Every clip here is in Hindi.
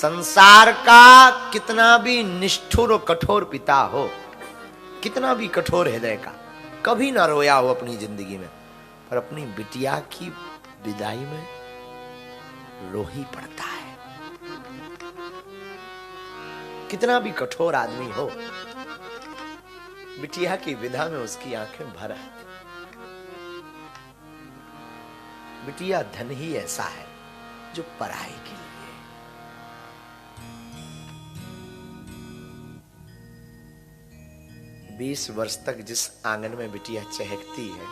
संसार का कितना भी निष्ठुर और कठोर पिता हो, कितना भी कठोर हृदय का, कभी ना रोया हो अपनी जिंदगी में, पर अपनी बिटिया की विदाई में रो ही पड़ता है। कितना भी कठोर आदमी हो, बिटिया की विदा में उसकी आंखें भर आती। बिटिया धन ही ऐसा है जो पराई के लिए। 20 वर्ष तक जिस आंगन में बिटिया चहकती है,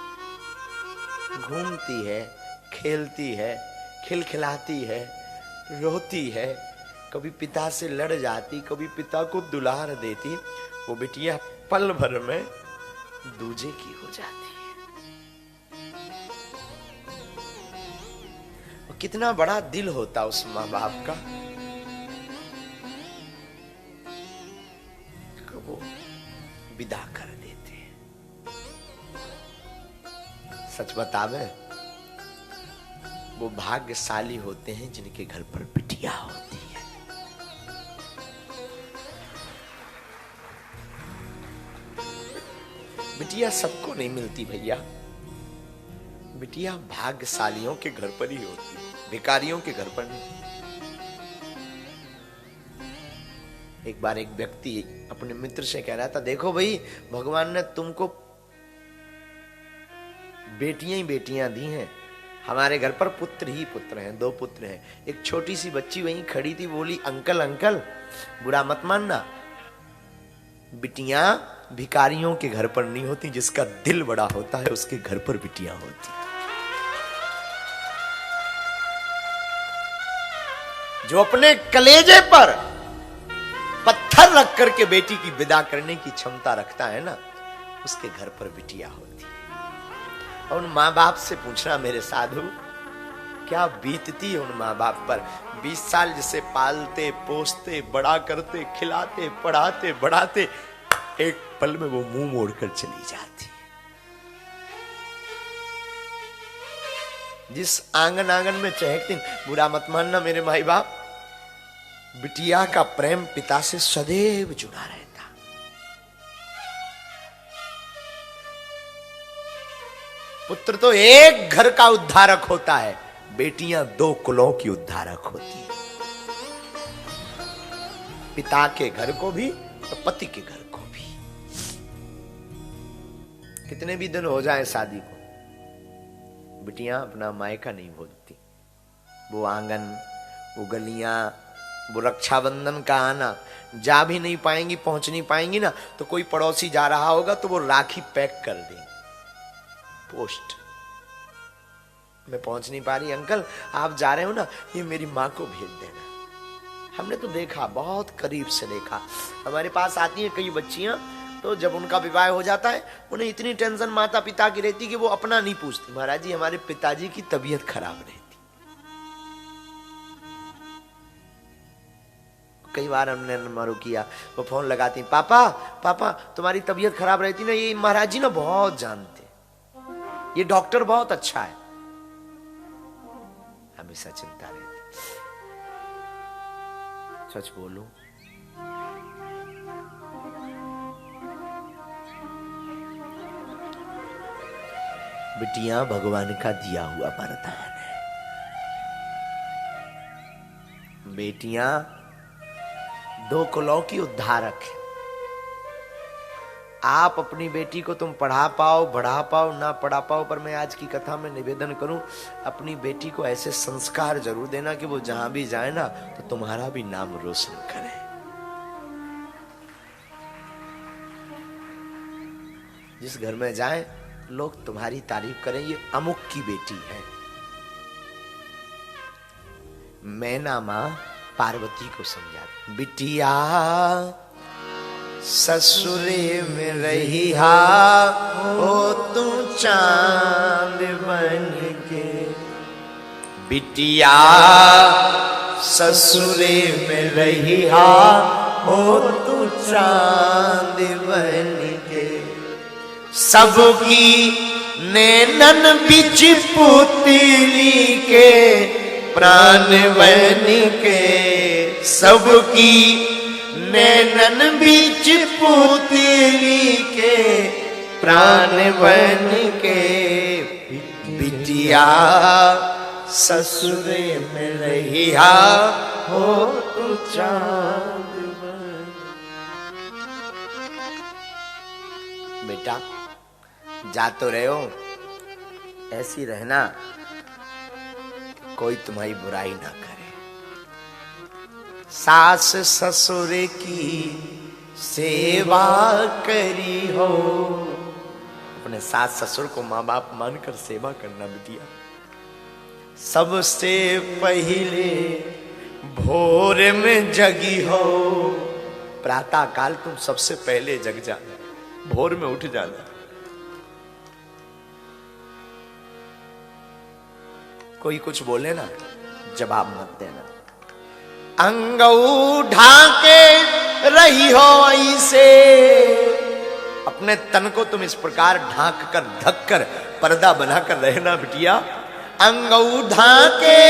घूमती है, खेलती है, खिलखिलाती है, रोती है, कभी पिता से लड़ जाती, कभी पिता को दुलार देती, वो बिटिया पल भर में दूजे की हो जाती है। और कितना बड़ा दिल होता उस माँ बाप का, वो विदा कर देते हैं। सच बतावे, वो भाग्यशाली होते हैं जिनके घर पर बिटिया होती है। बिटिया सबको नहीं मिलती भैया, बिटिया भाग्यशालियों के घर पर ही होती है, भिखारियों के घर पर नहीं। एक बार एक व्यक्ति अपने मित्र से कह रहा था, देखो भाई, भगवान ने तुमको बेटियां ही बेटियां दी हैं, हमारे घर पर पुत्र ही पुत्र हैं, 2 पुत्र हैं। एक छोटी सी बच्ची वहीं खड़ी थी, बोली, अंकल अंकल, बुरा मत मानना, बिटियां भिखारियों के घर पर नहीं होती, जिसका दिल बड़ा होता है उसके घर पर बिटियां होती। जो अपने कलेजे पर पत्थर रख करके बेटी की विदा करने की क्षमता रखता है ना, उसके घर पर बिटिया होती है। और उन माँ बाप से पूछना मेरे साधु, क्या बीतती है उन माँ बाप पर। 20 साल जिसे पालते पोसते बड़ा करते, खिलाते पढ़ाते बढ़ाते, एक पल में वो मुंह मोड़कर चली जाती है। जिस आंगन आंगन में चहकती, बुरा मत मानना मेरे माई बाप, बिटिया का प्रेम पिता से सदैव जुड़ा रहता। पुत्र तो एक घर का उद्धारक होता है, बेटियां 2 कुलों की उद्धारक होती है, पिता के घर को भी और पति के घर को भी। कितने भी दिन हो जाए शादी को, बिटियां अपना मायका नहीं भूलती। वो आंगन, वो गलियां, वो रक्षाबंधन का आना, जा भी नहीं पाएंगी, पहुंच नहीं पाएंगी ना, तो कोई पड़ोसी जा रहा होगा तो वो राखी पैक कर देंगे, पोस्ट मैं पहुंच नहीं पा रही, अंकल आप जा रहे हो ना, ये मेरी माँ को भेज देना। हमने तो देखा, बहुत करीब से देखा, हमारे पास आती हैं कई बच्चियां, तो जब उनका विवाह हो जाता है, उन्हें इतनी टेंशन माता पिता की रहती कि वो अपना नहीं पूछती, महाराज जी हमारे पिताजी की तबीयत खराब रहती। कई बार हमने मरो किया, वो फोन लगाती, पापा पापा तुम्हारी तबीयत खराब रहती ना, ये महाराज जी ना बहुत जानते, ये डॉक्टर बहुत अच्छा है। हमेशा चिंता रहती। सच बोलूं, बिटियां भगवान का दिया हुआ वरदान है। बेटियां 2 कुलों की उद्धारक है। आप अपनी बेटी को तुम पढ़ा पाओ, बढ़ा पाओ, ना पढ़ा पाओ, पर मैं आज की कथा में निवेदन करूं, अपनी बेटी को ऐसे संस्कार जरूर देना कि वो जहां भी जाए ना, तो तुम्हारा भी नाम रोशन करे। जिस घर में जाए लोग तुम्हारी तारीफ करें, ये अमुक की बेटी है। मैना मां पार्वती को समझा, बिटिया ससुरे में रही हो तू चांद बन के, बिटिया ससुरे में रही हो तू चांद बन के, सबकी नैनन बिच पुतली के प्राण बन के, सबकी नैनन बीच पूतली के प्राण बन के बिटिया ससुरे में रहिया हो तू चांद बन। बेटा जा तो रहे हो, ऐसी रहना, कोई तुम्हारी बुराई ना करे। सास ससुर की सेवा करी हो, अपने सास ससुर को माँ बाप मानकर सेवा करना बिटिया। सबसे पहले भोर में जगी हो, प्रातः काल तुम सबसे पहले जग जाना, भोर में उठ जाना। कोई कुछ बोले ना, जवाब मत देना। अंगऊ ढाके रही हो ऐसे, अपने तन को तुम इस प्रकार ढांक कर ढक कर पर्दा बनाकर रहना बिटिया। अंगऊ ढाके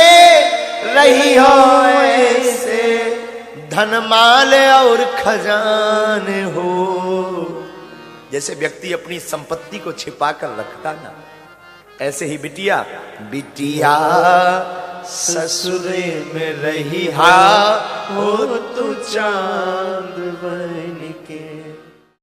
रही हो ऐसे, धन माल और खजाने हो। जैसे व्यक्ति अपनी संपत्ति को छिपा कर रखता ना, ऐसे ही बिटिया, बिटिया ससुरे में रही हो तू चांद बन।